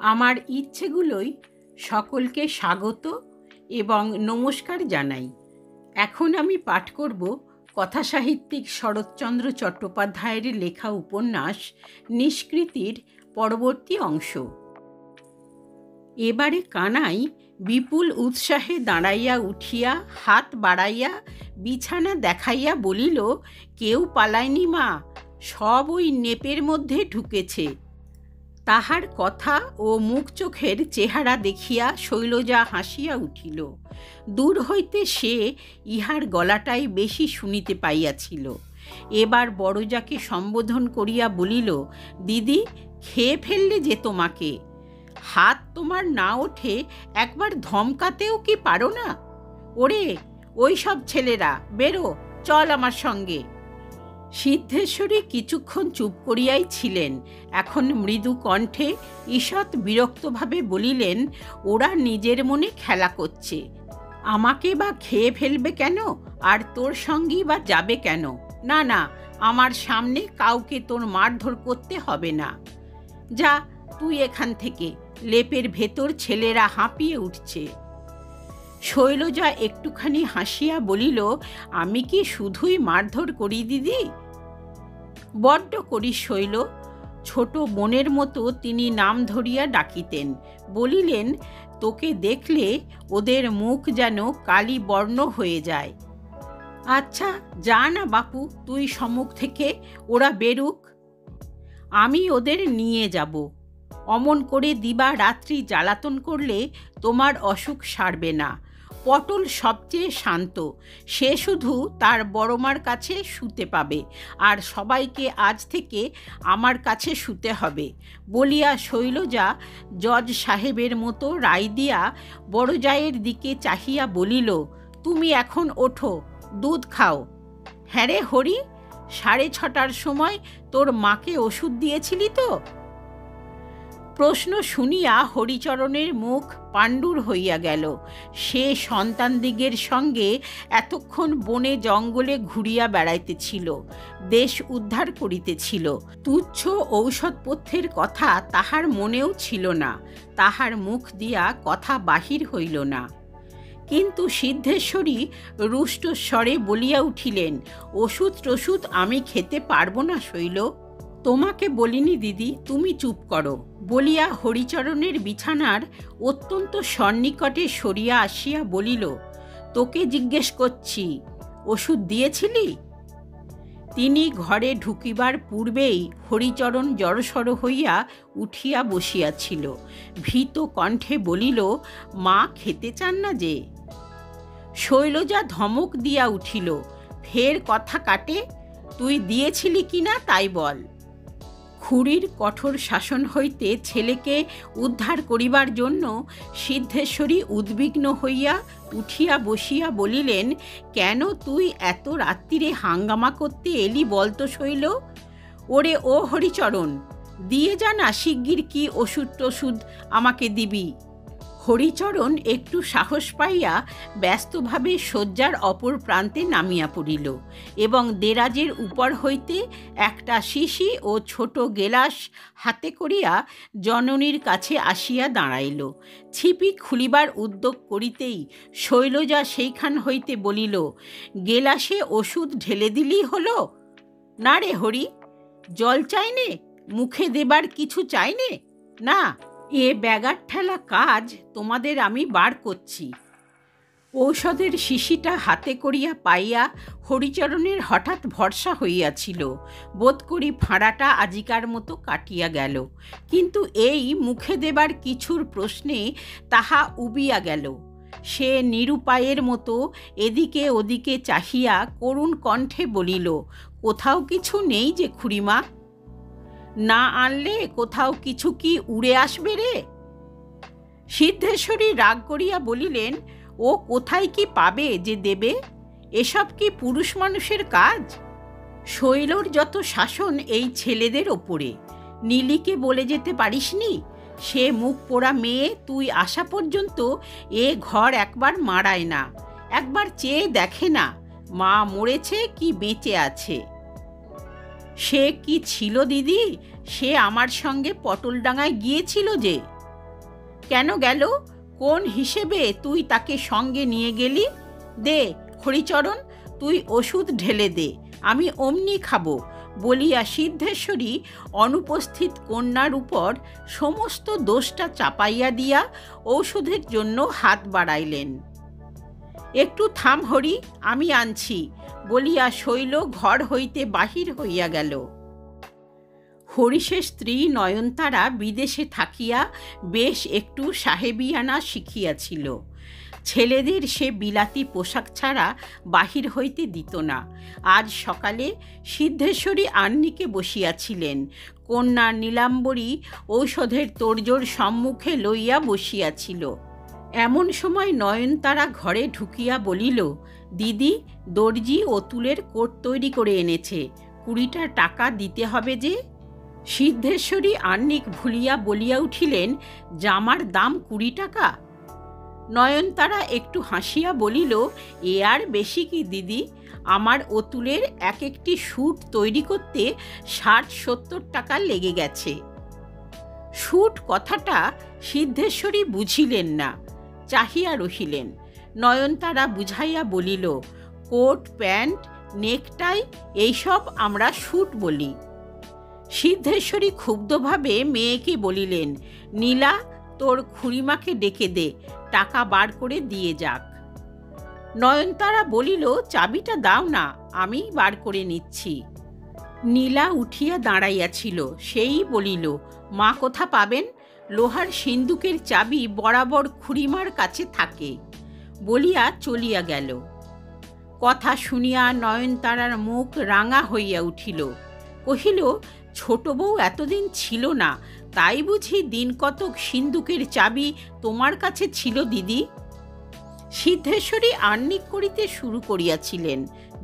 আমার ইচ্ছেগুলোই সকলকে স্বাগত এবং নমস্কার জানাই। এখন আমি পাঠ করব কথাসাহিত্যিক শরৎচন্দ্র চট্টোপাধ্যায়ের লেখা উপন্যাস নিষ্কৃতির পরবর্তী অংশ। এবারে কানাই বিপুল উৎসাহে দাঁড়াইয়া উঠিয়া হাত বাড়াইয়া বিছানা দেখাইয়া বলিল, কেউ পালায়নি মা, সব ওই নেপের মধ্যে ঢুকেছে। তাহার কথা ও মুখ চোখের চেহারা দেখিয়া শৈলজা হাসিয়া উঠিল। দূর হইতে সে ইহার গলাটাই বেশি শুনিতে পাইয়াছিল। এবার বড়জাকে সম্বোধন করিয়া বলিল, দিদি, খেয়ে ফেললে যে তোমাকে। হাত তোমার না ওঠে একবার ধমকাতেও কি পারো না? ওরে, ওই সব ছেলেরা, বেরো, চল আমার সঙ্গে। সিদ্ধেশ্বরী কিছুক্ষণ চুপ করিয়াই ছিলেন। এখন মৃদু কণ্ঠে ঈষৎ বিরক্তভাবে বলিলেন, ওরা নিজের মনে খেলা করছে, আমাকে বা খেয়ে ফেলবে কেন, আর তোর সঙ্গেই বা যাবে কেন? না না, আমার সামনে কাউকে তোর মারধর করতে হবে না। যা তুই এখান থেকে, লেপের ভেতর ছেলেরা হাঁপিয়ে উঠছে। শৈলজা একটুখানি হাসিয়া বলিল, আমি কি শুধুই মারধর করি দিদি? বড্ড করি শৈল। ছোট বোনের মতো তিনি নাম ধরিয়া ডাকিতেন। বলিলেন, তোকে দেখলে ওদের মুখ যেন কালি বর্ণ হয়ে যায়। আচ্ছা যা না বাপু, তুই সম্মুখ থেকে, ওরা বেরুক, আমি ওদের নিয়ে যাব। অমন করে দিবা রাত্রি জ্বালাতন করলে তোমার অসুখ সারবে না। পটল সবচেয়ে শান্ত, সে শুধু তার বড়মার কাছে শুতে পাবে, আর সবাইকে আজ থেকে আমার কাছে শুতে হবে বলিয়া শৈলজা জজ সাহেবের মতো রায় দিয়া বড়জায়ের দিকে চাহিয়া বলিল, তুমি এখন ওঠো, দুধ খাও। হ্যাঁ রে হরি, 6:30টার সময় তোর মাকে ওষুধ দিয়েছিলি তো? প্রশ্ন শুনিয়া হরিচরণের মুখ পাণ্ডুর হইয়া গেল। সে সন্তানদিগের সঙ্গে এতক্ষণ বনে জঙ্গলে ঘুরিয়া বেড়াইতেছিল, দেশ উদ্ধার করিতেছিল। তুচ্ছ ঔষধপথ্যের কথা তাহার মনেও ছিল না, তাহার মুখ দিয়া কথা বাহির হইল না। কিন্তু সিদ্ধেশ্বরী রুষ্ট স্বরে বলিয়া উঠিলেন, ওষুধ টষুধ আমি খেতে পারবো না শৈল। তোমাকে বলিনি দিদি, তুমি চুপ করো বলিয়া হরিচরণের বিছানার অত্যন্ত সন্নিকটে সরিয়া আসিয়া বলিল, তোকে জিজ্ঞেস করছি, ওষুধ দিয়েছিলি? তিনি ঘরে ঢুকিবার পূর্বেই হরিচরণ জড়সড় হইয়া উঠিয়া বসিয়াছিল। ভীত কণ্ঠে বলিল, মা খেতে চান না যে? শৈলজা ধমক দিয়া উঠিল, ফের কথা কাটে, তুই দিয়েছিলি কিনা তাই বল। খুড়ির কঠোর শাসন হইতে ছেলেকে উদ্ধার করিবার জন্য সিদ্ধেশ্বরী উদ্বিগ্ন হইয়া উঠিয়া বসিয়া বলিলেন, কেন তুই এত রাত্রিরে হাঙ্গামা করতে এলি বলতো শৈল? ওরে ও হরিচরণ, দিয়ে যা না শিগগির কি ওষুধ টষুধ আমাকে দিবি। হরিচরণ একটু সাহস পাইয়া ব্যস্তভাবে শয্যার অপর প্রান্তে নামিয়া পড়িল এবং দেরাজের উপর হইতে একটা শিশি ও ছোট গেলাস হাতে করিয়া জননীর কাছে আসিয়া দাঁড়াইল। ছিপি খুলিবার উদ্যোগ করিতেই শৈলজা সেইখান হইতে বলিল, গেলাসে ওষুধ ঢেলে দিলেই হলো? না রে হরি, জল চাইনে, মুখে দেবার কিছু চাইনে? না, এ ব্যাগার ঠেলা কাজ তোমাদের আমি বার করছি। ঔষধের শিশিটা হাতে করিয়া পাইয়া হরিচরণের হঠাৎ ভরসা হইয়াছিল। বোধ করি ফাঁড়াটা আজিকার মতো কাটিয়া গেল, কিন্তু এই মুখে দেবার কিছুর প্রশ্নে তাহা উবিয়া গেল। সে নিরুপায়ের মতো এদিকে ওদিকে চাহিয়া করুণ কণ্ঠে বলিল, কোথাও কিছু নেই যে খুড়িমা? না আনলে কোথাও কিছু কি উড়ে আসবে রে? সিদ্ধেশ্বরী রাগ করিয়া বলিলেন, ও কোথায় কি পাবে যে দেবে? এসব কি পুরুষ মানুষের কাজ? শৈলর যত শাসন এই ছেলেদের ওপরে। নীলিকে বলে যেতে পারিসনি? সে মুখ পোড়া মেয়ে, তুই আসা পর্যন্ত এ ঘর একবার মাড়ায় না, একবার চেয়ে দেখে না মা মরেছে কি বেঁচে আছে। সে কি ছিল দিদি? সে আমার সঙ্গে পটলডাঙায় গিয়েছিল যে। কেন গেল? কোন হিসেবে তুই তাকে সঙ্গে নিয়ে গেলি? দে হরিচরণ, তুই ওষুধ ঢেলে দে, আমি অমনি খাবো বলিয়া সিদ্ধেশ্বরী অনুপস্থিত কন্যার উপর সমস্ত দোষটা চাপাইয়া দিয়া ঔষধের জন্য হাত বাড়াইলেন। একটু থাম হরি, আমি আনছি বলিয়া শৈল ঘর হইতে বাহির হইয়া গেল। হরিশের স্ত্রী নয়নতারা বিদেশে থাকিয়া বেশ একটু সাহেবিয়ানা শিখিয়াছিল। ছেলেদের সে বিলাতি পোশাক ছাড়া বাহির হইতে দিত না। আজ সকালে সিদ্ধেশ্বরী আহ্নিকে বসিয়াছিলেন, কন্যা নীলাম্বরী ঔষধের তোড়জোড় সম্মুখে লইয়া বসিয়াছিল। এমন সময় নয়নতারা ঘরে ঢুকিয়া বলিল, দিদি, দর্জি অতুলের কোট তৈরি করে এনেছে, 20টা টাকা দিতে হবে যে। সিদ্ধেশ্বরী আহ্নিক ভুলিয়া বলিয়া উঠিলেন, জামার দাম 20 টাকা? নয়নতারা একটু হাসিয়া বলিল, এ আর বেশি কি দিদি, আমার অতুলের এক একটি স্যুট তৈরি করতে 60-70 টাকা লেগে গেছে। স্যুট কথাটা সিদ্ধেশ্বরী বুঝিলেন না, চাহিয়া রহিলেন। নয়নতারা বুঝাইয়া বলিল, কোট, প্যান্ট, নেকটাই এইসব আমরা স্যুট বলি। সিদ্ধেশ্বরী ক্ষুব্ধভাবে মেয়েকে বলিলেন, নীলা, তোর খুড়িমাকে ডেকে দে, টাকা বার করে দিয়ে যাক। নয়নতারা বলিল, চাবিটা দাও না, আমি বার করে নিচ্ছি। নীলা উঠিয়া দাঁড়াইয়াছিল, সেই বলিল, মা কোথা পাবেন? লোহার সিন্দুকের চাবি বরাবর খুড়িমার কাছে থাকে বলিয়া চলিয়া গেল। কথা শুনিয়া নয়নতারার মুখ রাঙা হইয়া উঠিল। কহিল, ছোট বউ এতদিন ছিল না, তাই বুঝি দিন কতক সিন্দুকের চাবি তোমার কাছে ছিল দিদি? সিদ্ধেশ্বরী আহ্নিক করিতে শুরু করিয়াছিলেন,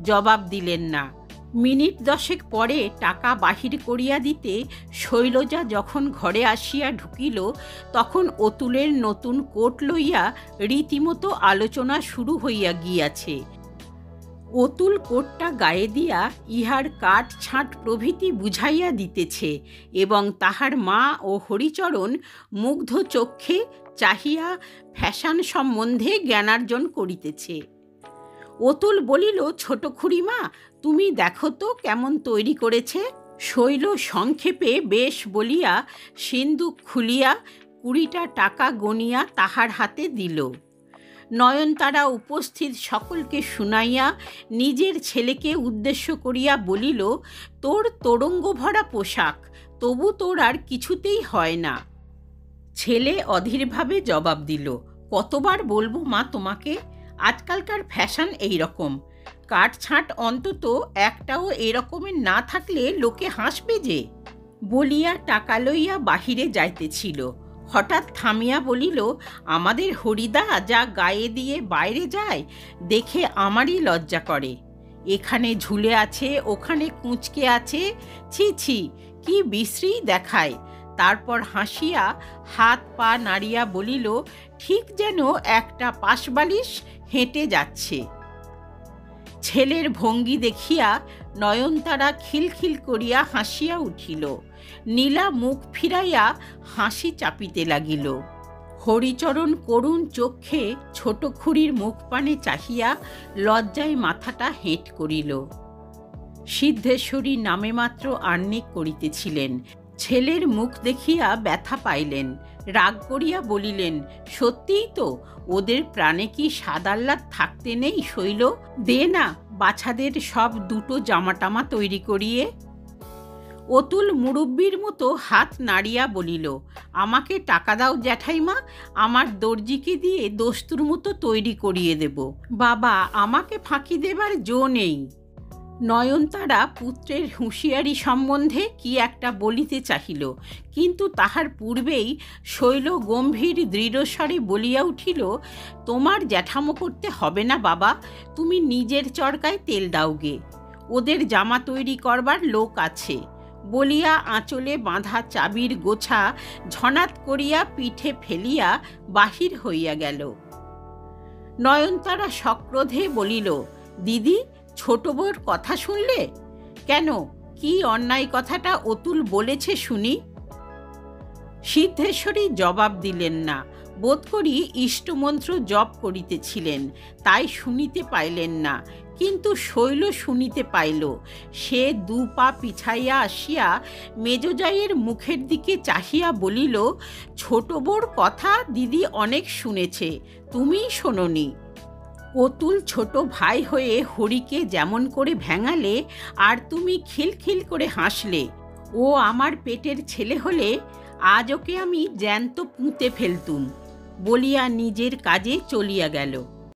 জবাব দিলেন না। মিনিট 10 পরে টাকা বাহির করিয়া দিতে শৈলজা যখন ঘরে আসিয়া ঢুকিল, তখন অতুলের নতুন কোট লইয়া রীতিমতো আলোচনা শুরু হইয়া গিয়াছে। অতুল কোটটা গায়ে দিয়া ইহার কাট ছাঁট প্রভৃতি বুঝাইয়া দিতেছে এবং তাহার মা ও হরিচরণ মুগ্ধ চক্ষে চাহিয়া ফ্যাশন সম্বন্ধে জ্ঞানার্জন করিতেছে। অতুল বলিল, ছোট খুড়িমা, তুমি দেখো তো কেমন তৈরি করেছে। শৈল সংক্ষেপে বেশ বলিয়া সিন্দুক খুলিয়া 20টা টাকা গনিয়া তাহার হাতে দিল। নয়নতারা উপস্থিত সকলকে শুনাইয়া নিজের ছেলেকে উদ্দেশ্য করিয়া বলিল, তোর তোরঙ্গ ভরা পোশাক, তবু তোর আর কিছুতেই হয় না। ছেলে অধীরভাবে জবাব দিল, কতবার বলবো মা তোমাকে, আজকালকার ফ্যাশন এই রকম, কাটছাঁট অন্তত একটাও এরকমের না থাকলে লোকে হাসবে যে। বলিয়া টাকা লইয়া বাহিরে যাইতেছিল, হঠাৎ থামিয়া বলিল, আমাদের হরিদা যা গায়ে দিয়ে বাইরে যায় দেখে আমারই লজ্জা করে। এখানে ঝুলে আছে, ওখানে কুঁচকে আছে, ছি ছি, কি বিশ্রী দেখায়। তারপর হাসিয়া হাত পা নাড়িয়া বলিল, ঠিক যেন একটা পাশবালিশ হেঁটে যাচ্ছে। ছেলের ভঙ্গি দেখিয়া নয়নতারা খিলখিল করিয়া হাসিয়া উঠিল। নীলা মুখ ফিরাইয়া হাসি চাপিতে লাগিল। হরিচরণ করুণ চক্ষে ছোট খুড়ির মুখপানে চাহিয়া লজ্জায় মাথাটা হেঁট করিল। সিদ্ধেশ্বরী নামে মাত্র আহ্নিক করিতেছিলেন, ছেলের মুখ দেখিয়া ব্যথা পাইলেন। রাগ করিয়া বলিলেন, সত্যিই তো, ওদের প্রাণে কি সাদাল্লাদ থাকতে নেই শৈল? দে না বাছাদের সব 2টো জামাটামা তৈরি করিয়ে। অতুল মুরব্বির মতো হাত নাড়িয়া বলিল, আমাকে টাকা দাও জ্যাঠাইমা, আমার দর্জিকে দিয়ে দস্তুর মতো তৈরি করিয়ে দেব। বাবা, আমাকে ফাঁকি দেবার জো নেই। নয়নতারা পুত্রের হুঁশিয়ারি সম্বন্ধে কি একটা বলিতে চাহিল, কিন্তু তাহার পূর্বেই শৈল গম্ভীর দৃঢ়স্বরে বলিয়া উঠিল, তোমার জ্যাঠামো করতে হবে না বাবা, তুমি নিজের চরকায় তেল দাওগে, ওদের জামা তৈরি করবার লোক আছে। বলিয়া আঁচলে বাঁধা চাবির গোছা ঝনাত করিয়া পিঠে ফেলিয়া বাহির হইয়া গেল। নয়নতারা সক্রোধে বলিল, দিদি, ছোট বউর কথা শুনলে? কেন, কি অন্যায় কথাটা অতুল বলেছে শুনি? সিদ্ধেশ্বরী জবাব দিলেন না। বোধ করি ইষ্টমন্ত্র জপ করিতেছিলেন, তাই শুনিতে পাইলেন না। কিন্তু শৈল শুনিতে পাইল। সে 2 পা পিছাইয়া আসিয়া মেজোজাইয়ের মুখের দিকে চাহিয়া বলিল, ছোট বউর কথা দিদি অনেক শুনেছে, তুমিই শোনোনি। অতুল ছোট ভাই হয়ে হরিকে যেমন করে ভেঙালে, আর তুমি খিলখিল করে হাসলে। ও আমার পেটের ছেলে হলে আজ ওকে আমি জ্যান্ত পুঁতে ফেলতুম, বলিয়া নিজের কাজে চলিয়া গেল।